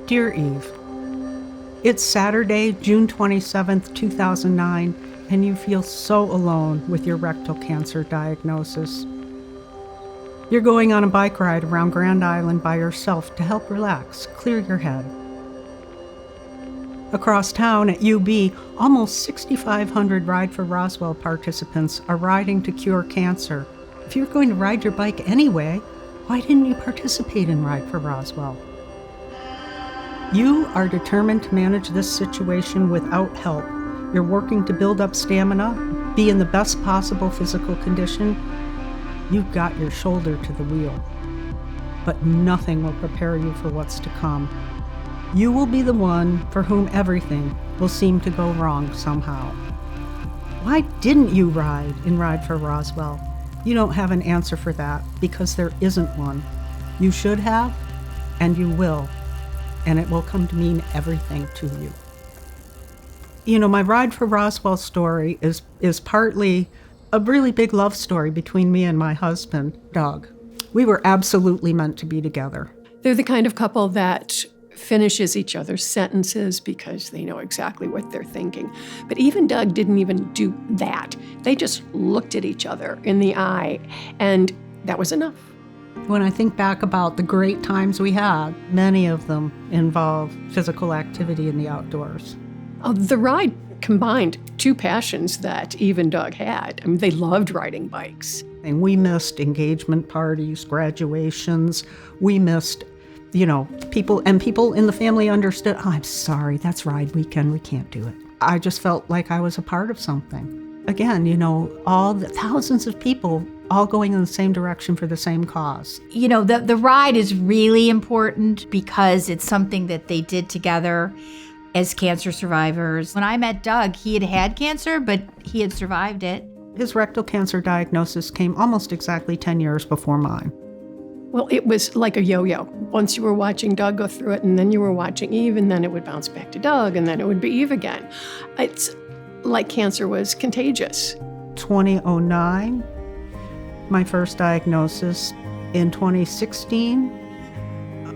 Dear Eve, it's Saturday, June 27th, 2009, and you feel so alone with your rectal cancer diagnosis. You're going on a bike ride around Grand Island by yourself to help relax, clear your head. Across town at UB, almost 6,500 Ride for Roswell participants are riding to cure cancer. If you're going to ride your bike anyway, why didn't you participate in Ride for Roswell? You are determined to manage this situation without help. You're working to build up stamina, be in the best possible physical condition. You've got your shoulder to the wheel. But nothing will prepare you for what's to come. You will be the one for whom everything will seem to go wrong somehow. Why didn't you ride in Ride for Roswell? You don't have an answer for that because there isn't one. You should have, and you will, and it will come to mean everything to you. You know, my Ride for Roswell story is partly a really big love story between me and my husband, Doug. We were absolutely meant to be together. They're the kind of couple that finishes each other's sentences because they know exactly what they're thinking. But even Doug didn't even do that. They just looked at each other in the eye, and that was enough. When I think back about the great times we had, many of them involve physical activity in the outdoors. The ride combined two passions that Eve and Doug had. I mean, they loved riding bikes. And we missed engagement parties, graduations. We missed people in the family understood, oh, I'm sorry, that's ride weekend, we can't do it. I just felt like I was a part of something. Again, all the thousands of people all going in the same direction for the same cause. The ride is really important because it's something that they did together as cancer survivors. When I met Doug, he had had cancer, but he had survived it. His rectal cancer diagnosis came almost exactly 10 years before mine. Well, it was like a yo-yo. Once you were watching Doug go through it, and then you were watching Eve, and then it would bounce back to Doug, and then it would be Eve again. It's like cancer was contagious. 2009, my first diagnosis. In 2016,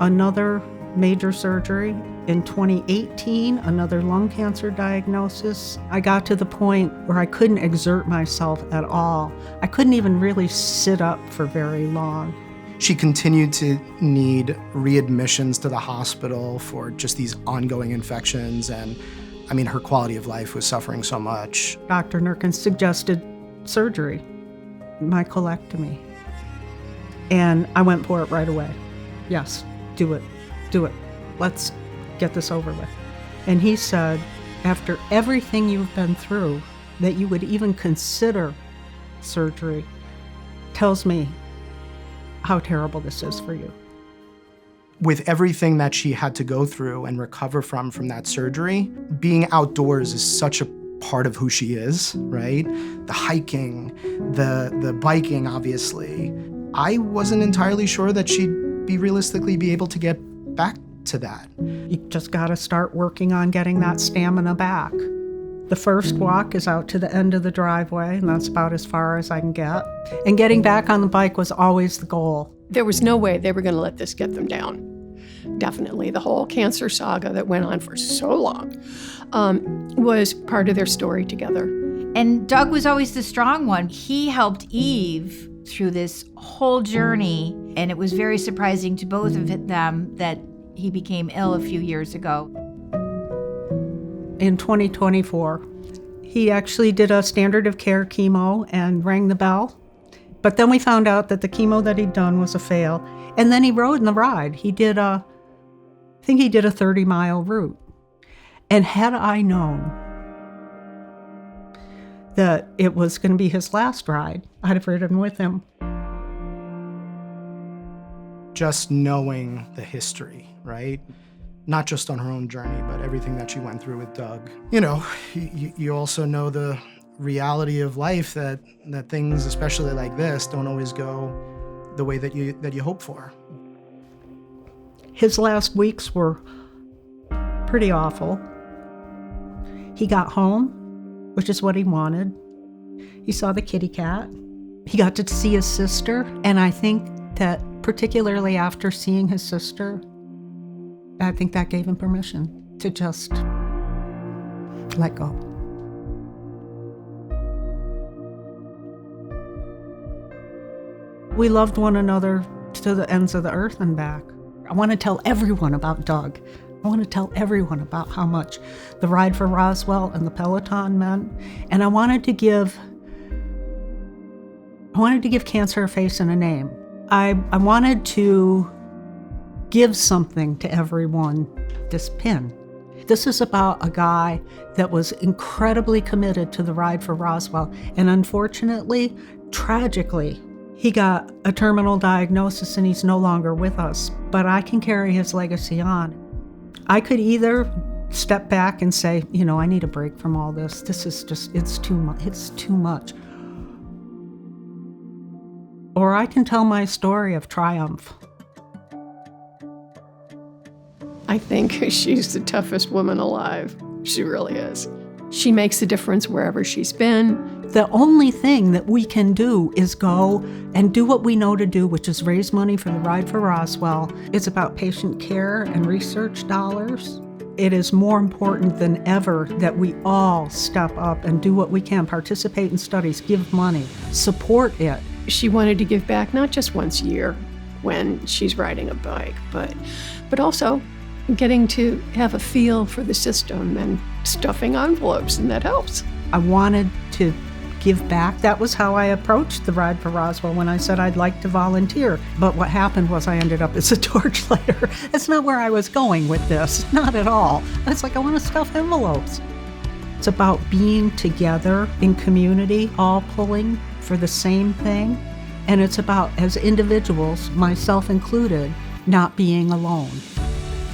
another major surgery. In 2018, another lung cancer diagnosis. I got to the point where I couldn't exert myself at all. I couldn't even really sit up for very long. She continued to need readmissions to the hospital for just these ongoing infections, and her quality of life was suffering so much. Dr. Nurkin suggested surgery, my colectomy. And I went for it right away. Yes, do it. Let's get this over with. And he said, after everything you've been through, that you would even consider surgery tells me how terrible this is for you. With everything that she had to go through and recover from that surgery, being outdoors is such a part of who she is, right? The hiking, the biking, obviously. I wasn't entirely sure that she'd realistically be able to get back to that. You just gotta start working on getting that stamina back. The first walk is out to the end of the driveway, and that's about as far as I can get. And getting back on the bike was always the goal. There was no way they were going to let this get them down. Definitely. The whole cancer saga that went on for so long was part of their story together. And Doug was always the strong one. He helped Eve through this whole journey, and it was very surprising to both of them that he became ill a few years ago. In 2024, he actually did a standard of care chemo and rang the bell. But then we found out that the chemo that he'd done was a fail. And then he rode in the ride. I think he did a 30-mile route. And had I known that it was going to be his last ride, I'd have ridden with him. Just knowing the history, right? Not just on her own journey, but everything that she went through with Doug. You also know the reality of life that things, especially like this, don't always go the way that you hope for. His last weeks were pretty awful. He got home, which is what he wanted. He saw the kitty cat. He got to see his sister, and I think that particularly after seeing his sister, I think that gave him permission to just let go. We loved one another to the ends of the earth and back. I want to tell everyone about Doug. I want to tell everyone about how much the ride for Roswell and the Peloton meant. And I wanted to give cancer a face and a name. I wanted to give something to everyone. This pin. This is about a guy that was incredibly committed to the ride for Roswell. And unfortunately, tragically, he got a terminal diagnosis and he's no longer with us. But I can carry his legacy on. I could either step back and say, I need a break from all this. This is just, it's too much. Or I can tell my story of triumph. I think she's the toughest woman alive. She really is. She makes a difference wherever she's been. The only thing that we can do is go and do what we know to do, which is raise money for the Ride for Roswell. It's about patient care and research dollars. It is more important than ever that we all step up and do what we can, participate in studies, give money, support it. She wanted to give back not just once a year when she's riding a bike, but also getting to have a feel for the system and stuffing envelopes, and that helps. I wanted to give back. That was how I approached the Ride for Roswell when I said I'd like to volunteer. But what happened was I ended up as a torchlighter. That's not where I was going with this, not at all. It's like I want to stuff envelopes. It's about being together in community, all pulling for the same thing. And it's about, as individuals, myself included, not being alone.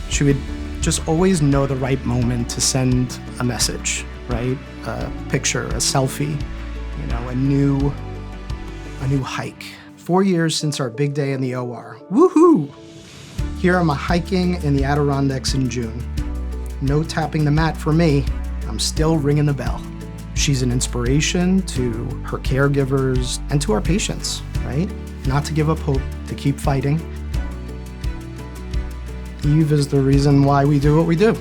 She would just always know the right moment to send a message, right? A picture, a selfie, a new hike. 4 years since our big day in the OR. Woohoo! Here am I hiking in the Adirondacks in June. No tapping the mat for me. I'm still ringing the bell. She's an inspiration to her caregivers and to our patients, right? Not to give up hope, to keep fighting. Eve is the reason why we do what we do.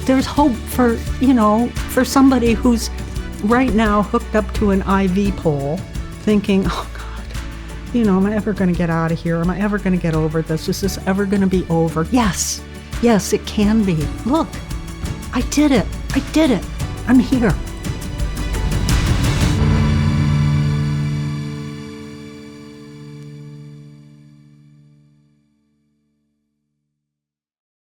There's hope for, for somebody who's right now hooked up to an IV pole thinking, oh God, am I ever going to get out of here? Am I ever going to get over this? Is this ever going to be over? Yes, it can be. Look, I did it. I'm here.